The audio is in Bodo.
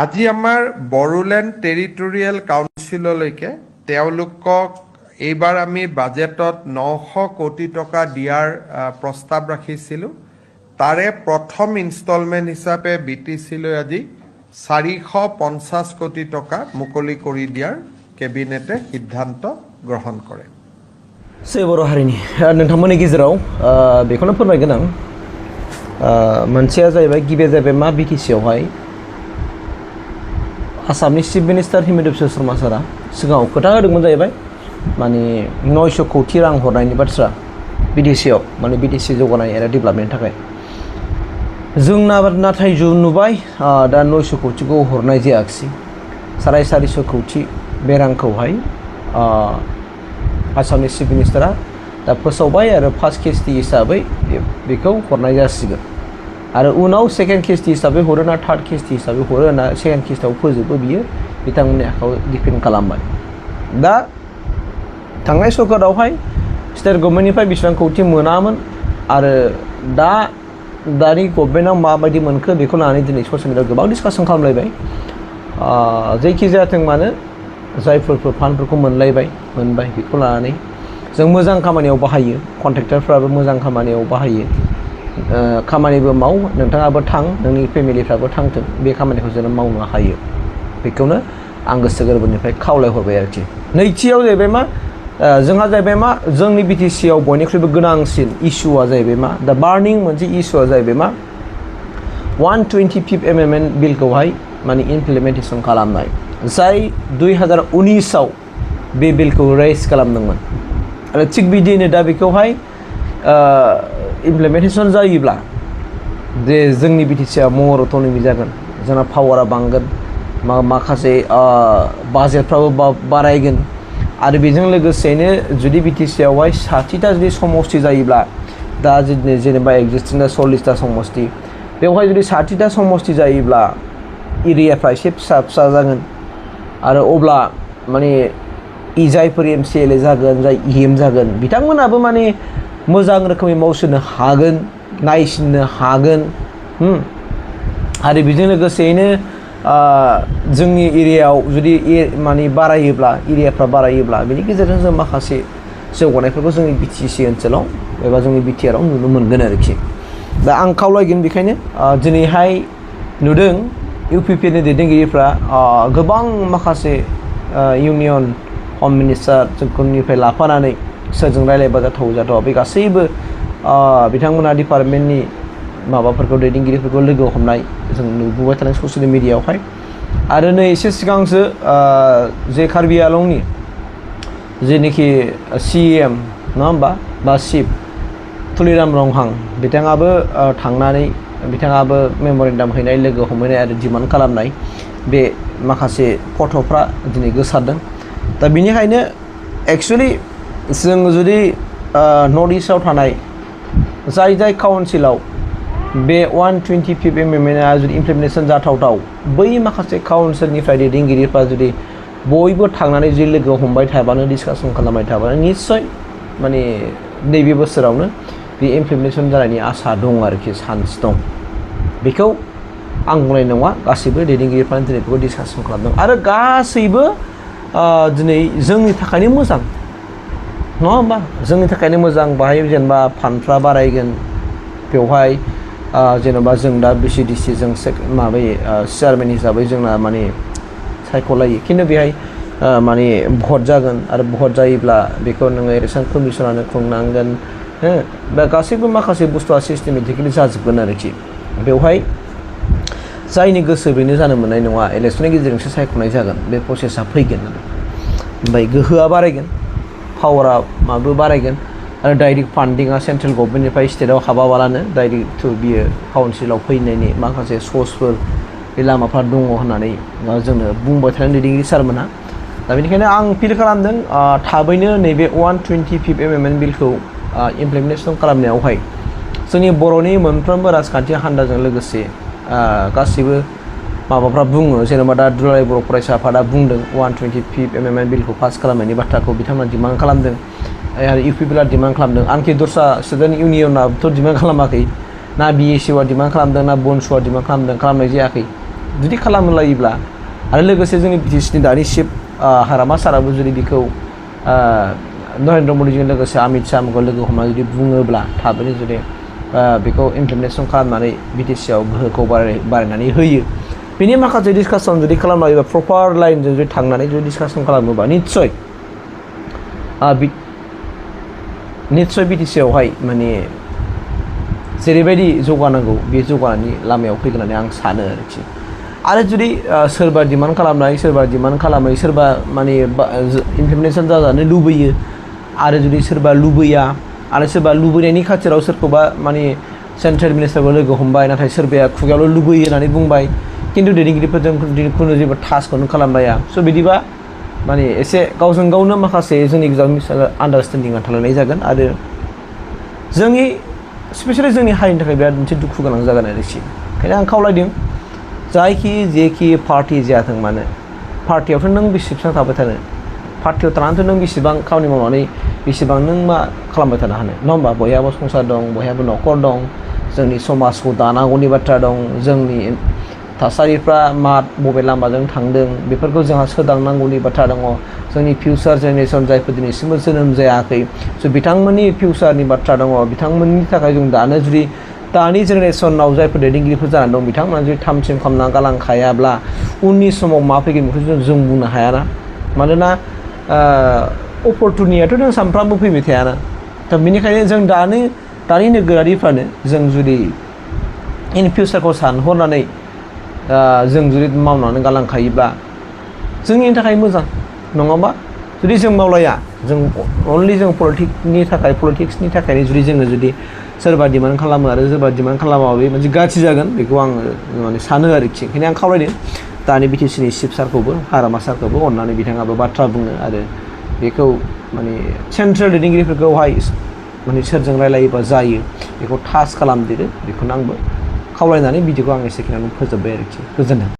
আজি আমাৰ বড়োলেণ্ড টেৰিটৰিয়েল কাউন্সিললৈকে তেওঁলোকক এইবাৰ আমি বাজেটত 900 কোটি টকা দিয়াৰ প্ৰস্তাৱ ৰাখিছিলোঁ। তাৰে প্ৰথম ইনষ্টলমেণ্ট হিচাপে BTC-লৈ আজি 450 কোটি টকা মুকলি কৰি দিয়াৰ কেবিনেটে সিদ্ধান্ত গ্ৰহণ কৰে। बर' हारिनि नोंथांमोननि गेजेराव बेखौनो फोरमायगोन आं मोनसेया जाहैबाय गिबिया जाहैबाय मा BTC-आवहाय आसामनि चिफ मिनिस्टार हिमन्त बिश्व शर्मा सारा सिगाङाव खोथा होदोंमोन जाहैबाय माने 900 कोटी रां हरनायनि बाथ्रा BTC-आव माने BTC जौगानाय आरो डेभेलपमेन्टनि थाखाय जों नाथाय नुबाय दा 900 कोटीखौ हरनाय जायाखिसै 450 कोटी बे रांखौहाय आसामनि चिफ मिनिस्टारा दा फोसावबाय आरो फार्स्ट किस्ति हिसाबै बेखौ हरनाय जासिगोन आरो उनाव सेकेन्ड किस्ति हिसाबै हरो ना थार्ड किस्ति हिसाबै हरो ना सेकेन्ड किस्तियाव फोजोबो बियो बिथांमोननि आखायाव डिपेन्ड खालामबाय। दा थांनाय सरकारावहाय स्टेट गभर्नमेन्टनिफ्राय बेसेबां कोटी मोनामोन आरो दानि गभर्नमेन्टआव माबायदि मोनखो बेखौ लानानै दिनै ससियेल मिडियायाव गोबां डिसकासन खालामलायबाय। जायखि जायाथों मानो जायफोर फान्डफोरखौ मोनबाय बेखौ लानानै जों मोजां खामानियाव बाहायो, कन्ट्रेक्टरफ्राबो मोजां खामानियाव बाहायो, खामानिबो माव, नोंथाङाबो थां, नोंनि फेमिलिफ्राबो थांथों, बे खामानिखौ जों मावनो हायो बेखौनो आं गोसो गोरबोनिफ्राय खावलायहरबाय आरोखि। नैथियाव जाहैबाय मा जोंहा जाहैबाय मा जोंनि BTC-आव बयनिख्रुइबो गोनांसिन इस्युआ जाहैबाय मा दा बार्निं मोनसे इस्युआ जाहैबाय मा 125th एमेन्डमेन्ट बिलखौहाय माने इमप्लिमेन्टेसन खालामनाय जाय 2019आव बे बिलखौ रेज खालामदोंमोन आरो थिग बिदिनो दा बेखौहाय इमप्लिमेन्टेसन जायोब्ला जे जोंनि BTC-आ महर अट'नमि जागोन, जोंना पावारा बांगोन, माखासे बाजेटफ्राबो बारायगोन आरो बेजों लोगोसेनो जुदि BTC-आवहाय 60टा जुदि समष्टि जायोब्ला दा जेनेबा एक्जिस्टिं 40टा समष्टि बेवहाय जुदि 60टा समष्टि जायोब्ला एरियाफ्रा एसे फिसा जागोन आरो अब्ला माने जायफोर MCLA जागोन, जाय EM जागोन बिथांमोनाबो माने मोजां रोखोमै मावसोनो हागोन, नायसिननो हागोन आरो बेजों लोगोसेयैनो जोंनि एरियायाव जुदि माने एरियाफ्रा बारायोब्ला बेनि गेजेरजों जों माखासे जौगानायफोरखौ जोंनि BTC ओनसोलाव एबा जोंनि BTR-आव नुनो मोनगोन आरोखि। दा आं खावलायगोन बेखायनो दिनैहाय नुदों UPP-नि दैदेनगिरिफ्रा गोबां माखासे इउनियन हम मिनिस्टार जोंनिफ्राय लाफानानै सोरजों रायलायबा जाथाव बे गासैबो बिथांमोना डिपार्टमेन्टनि माबाफोरखौ दैदेनगिरिफोरखौ लोगो हमनाय जों नुबोबाय थादों ससियेल मिडियायावहाय आरो नै एसे सिगांसो जे कार्बि आलंनि जेनोखि CM नङा होमबा बा चिफ तुलिराम रंहां बिथाङाबो थांनानै बिथाङाबो मेम'रेन्डाम हैनाय लोगो हमहैनाय आरो डिमान्ड खालामनाय बे माखासे फट'फ्रा दिनै गोसारदों। दा बेनिखायनो एक्सुवेलि जों जुदि नर्थ इस्टआव थानाय जाय काउन्सिलाव बे 125th एमेन्डमेन्टआ जुदि इमप्लिमेन्टेसन जाथावथाव बै माखासे काउन्सिलनिफ्राय दैदेनगिरिफ्रा जुदि बयबो थांनानै जुदि लोगो हमबाय थाबानो डिसकासन खालामबाय थाबानो निस्सय माने नैबे बोसोरावनो बे इमप्लिमेन्टेसन जानायनि आसा दं आरोखि, चान्स दं। बेखौ आं बुंनाय नङा, गासैबो दैदेनगिरिफ्रानो दिनै बेखौ डिसकासन खालामदों आरो गासैबो दिनै जोंनि थाखायनो मोजां नङा होमबा, जोंनि थाखायनो मोजां। बाहाय जेनेबा फान्डफ्रा बारायगोन, बेवहाय जेनेबा जों दा BCDC जों माबायो चेयारमेन हिसाबै जोंना माने सायख'लायो, खिन्थु बेहाय माने भट जागोन आरो भट जायोब्ला बेखौ नोङो इलेक्सन कमिसनानो खुंनांगोन बा गासैबो माखासे बुस्थुआ सिस्टेमेटिकेलि जाजोबगोन आरोखि। बेवहाय जायनि गोसो बेनो जानो मोननाय नङा, इलेक्सननि गेजेरजोंसो सायख'नाय जागोन, बे प्रसेसा फैगोन ओमफ्राय गोहोआ बारायगोन, पावारा बारायगोन आरो डाइरेक्ट फान्डिंआ सेन्ट्रेल गभर्नमेन्टनिफ्राय स्टेटआव हाबाबालानो डाइरेक्ट थु बियो काउन्सिलाव फैनायनि माखासे सर्सफोर बे लामाफ्रा दङ होननानै जोंनो बुंबाय थादों दैदेनगिरि सारमोनहा। दा बेनिखायनो आं फिल खालामदों थाबैनो नैबे 125th एमेन्डमेन्ट बिलखौ इमप्लिमेन्टेसन खालामनायावहाय जोंनि बर'नि मोनफ्रोमबो राजखान्थि हान्जाजों लोगोसे गासैबो माबाफ्रा बुङो, जेनेबा दा दुलाराय बर' फरायसा आफादा बुंदों 125th एमेन्डमेन्ट बिलखौ पास खालामनायनि बाथ्राखौ बिथांमोना डिमान्ड खालामदों आरो UPP-आ डिमान्ड खालामदों, आनखि दस्रा स्टुडेन्ट इउनियनाबोथ' डिमान्ड खालामाखै, ना BSU-आ डिमान्ड खालामदों, ना बनसुआ डिमान्ड खालामनाय जायाखै। जुदि खालामनो लायोब्ला आरो लोगोसे जोंनि बिटिसिनि दानि चिफ हारामा साराबो जुदि बेखौ नरेन्द्र मदिजों लोगोसे अमित शाहखौ लोगो हमनानै जुदि बुङोब्ला थाबैनो जुदि बेखौ इमप्लिमेन्टेसन खालामनानै बिटिसिआव गोहोखौ बारायनानै होयो बेनि माखासे डिसकासन जुदि खालामलायोबा प्रपार लाइनजों जुदि थांनानै जुदि डिसकासन खालामोबा निस्सय बिटिसिआवहाय माने जेरैबायदि जौगानांगौ बे जौगानायनि लामायाव फैगोन होननानै आं सानो आरोखि आरो जुदि सोरबा डिमान्ड खालामनाय सोरबा माने इमप्लिमेन्टेसन जाजानो लुबैयो आरो जुदि सोरबा लुबैया आरो सोरबा लुबैनायनि खाथिराव सोरखौबा माने सेन्ट्रेल मिनिस्टारखौ लोगो हमबाय नाथाय सोरबाया खुगायावल' लुबैयो होननानै बुंबाय खिन्थु दैदेनगिरिफोरजों खुनु जेबो टास्कखौनो खालामलाया स' बिदिबा माने एसे गावजों गावनो माखासे जोंनि गेजेराव आन्डारस्टेन्डिंआ थालांनाय जागोन आरो जोंनि स्पेसियेलि जोंनि हारिनि थाखाय बिराद मोनसे दुखु गोनां जागोन आरोखि ओंखायनो आं खावलायदों जायखि जेखि पार्टि जायाथों मानो पार्टियावथ' नों बेसेबां थाबाय थानो पार्टियाव थानानैथ' नों बेसेबां खामानि मावनानै बेसेबां नों मा खालामबाय थानो हानो नङा होमबा बयहाबो संसार दं बयहाबो न'खर दं जोंनि समाजखौ दानांगौनि बाथ्रा दं जोंनि थासारिफ्रा बबे लामाजों थांदों बेफोरखौ जोंहा सोदांनांगौनि बाथ्रा दङ जोंनि फिउचार जेनेरेसन जायफोर दिनैसिमबो जोनोम जायाखै स' बिथांमोननि फिउचारनि बाथ्रा दङ बिथांमोननि थाखाय जों दानो जुदि दानि जेनेरेसनाव जायफोर दैदेनगिरिफोर जानानै दं बिथांमोना जुदि थामथिम खालामना गालांखायाब्ला उननि समाव मा फैगोन बेखौ जों बुंनो हायाना मानोना अपरटुनिटियाथ' नों सानफ्रामबो फैबाय थायाना दा बेनिखायनो जों दानि नोगोरारिफ्रानो जों जुदि इन फिउचारखौ सानहरनानै जों जुदि मावनानै गालांखायोब्ला जोंनि थाखाय मोजां नङाबा जुदि जों मावलाया जों अनलि जों पलिटिक्सनि थाखायनो जुदि सोरबा डिमान्ड खालामो आरो सोरबा डिमान्ड खालामाबा बे मोनसे गाज्रि जागोन बेखौ आङो माने सानो आरोखि ओंखायनो आं खावलायदों दानि बिटिसिनि चिफ सारखौबो हारामा सारखौबो अननानै बिथाङाबो बाथ्रा बुङो आरो बेखौ माने सेन्ट्रेल दैदेनगिरिफोरखौहाय माने सोरजों रायलायोबा जायो बेखौ टाच खालामदेरो बेखौनो आंबो खावलायनानै भिडिअखौ आं एसेखिनियावनो फोजोबबाय आरोखि गोजोन्थों।